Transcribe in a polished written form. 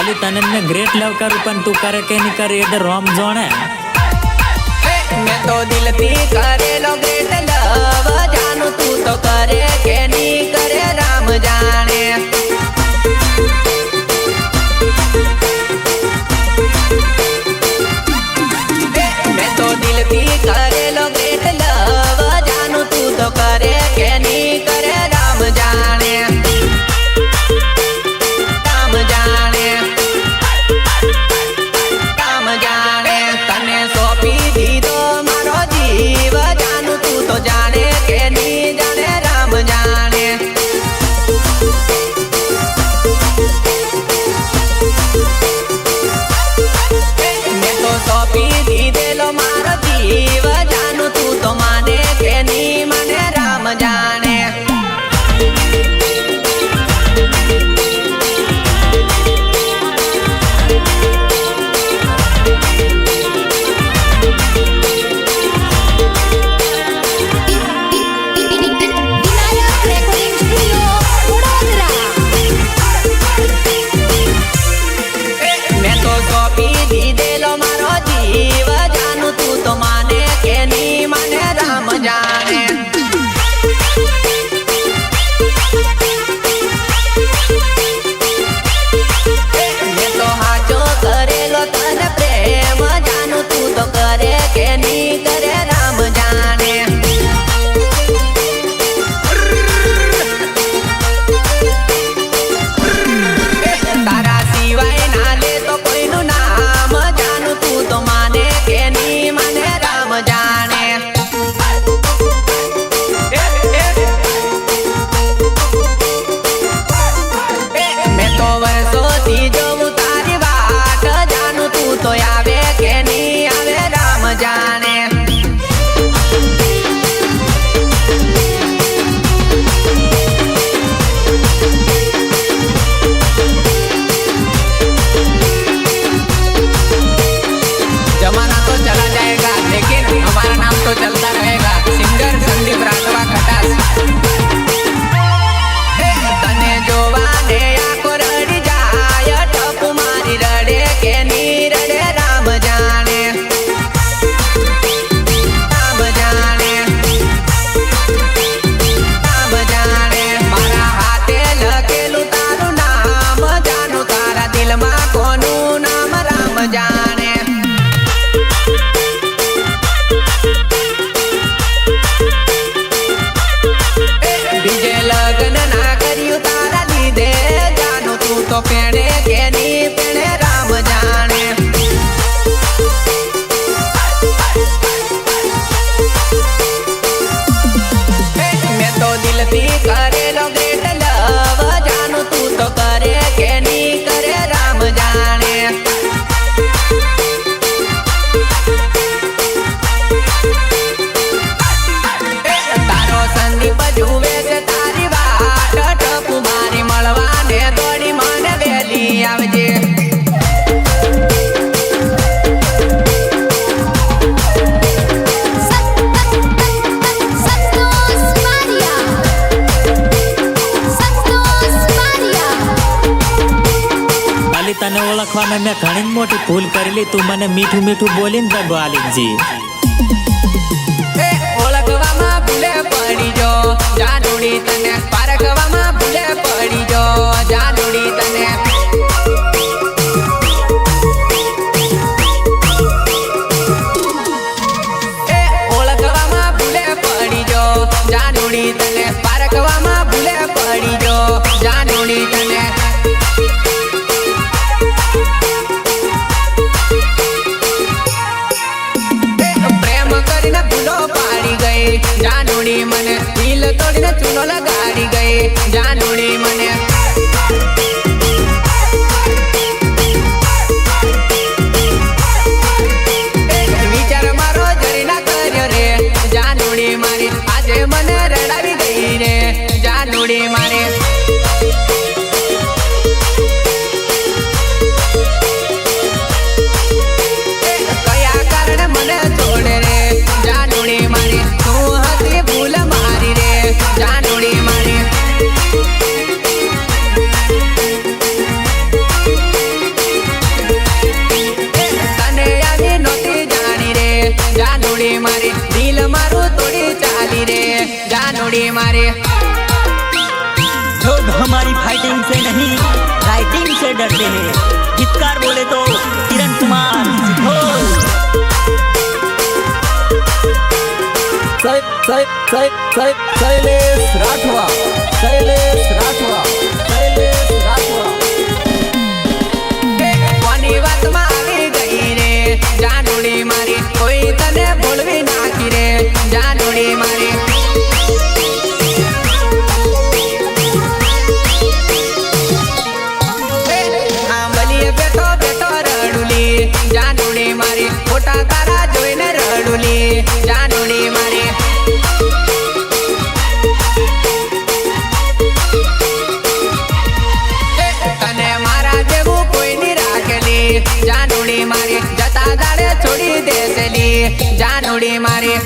खाली तने में ग्रेट लव करूं पण तू करे के नहीं करे इधर रोम जोने मैं तो दिल थी करे लो ग्रेट लव जानू तू तो करे के नहीं करे राम जाने मैं तो दिल थी करे लो ग्रेट लव जानू तू तो करे के नहीं करे राम जाने राम जाने राम जाने तने सोपी दी दो मारो जीव जानू तू तो जाने के नहीं जाने राम जाने मैं तो सोपी दी दे लो मारो जीव जानू तू तो माने के नहीं माने राम जाने चलता रहेगा सिंगर संदीप राठवा खटास तने जोवाने आको रड़ी जाय ठप मारी रड़े के नी रड़े राम जाने राम जाने राम जाने मारा हाथे लखेलू तारू नाम जानू तारा दिल मा कोनू नाम राम जाने तो पेड़े के नी पेड़े राम जाने मैं तो दिल थी करे लो ग्रेट लव जानू तू तो करे के नी करे राम जाने तारो संदीप जुवे से तारी वाट टपू मारी मळवाने दौड़ी माने वेली आवजे खाली तने ओळखवा में मैं घणी मोटी भूल करेली तू मने मीठू मीठू बोलीन दगो आलिक जी ओळखवा में भूले पड़ी जो जानूड़ी तने पारखवा में भूले पड़ी जो जानूड़ी तने ओळखवा में भूले पड़ी जो जानूड़ी तने पारखवा में भूले पड़ी जो जानूड़ी तने जानूड़ी मने दिल तोड़ीने चूनो लगाड़ी गई जानूड़ी मने विचार मारो जरी ना कर्यो रे जानूड़ी मारी आजे मने रड़ावी गई रे जानूड़ी मारी कया कारण मने छोड़े रे जानूड़ी मारी तू हसी भूल मारी रे जानूड़ी मारी જાનુડી મારી लोग हमारी फाइटिंग से नहीं राइटिंग से डरते हैं। गीतकार बोले तो किरण कुमार सिद्धोल। શૈલેષ રાઠવા કોની વાતમાં આવી ગઈ રે જાનુડી મારી કોઈ તને ભૂલવી નાખી રે જાનુડી મારી આંબલીએ બેઠો બેઠો રડુલી જાનુડી મારી ફોટા તારા જોઈને રડુલી જાનુડી મારી તને મારા જેવું કોઈ ની રાખેલી જાનુડી મારી જતા દાડે છોડી દેસેલી જાનુડી મારી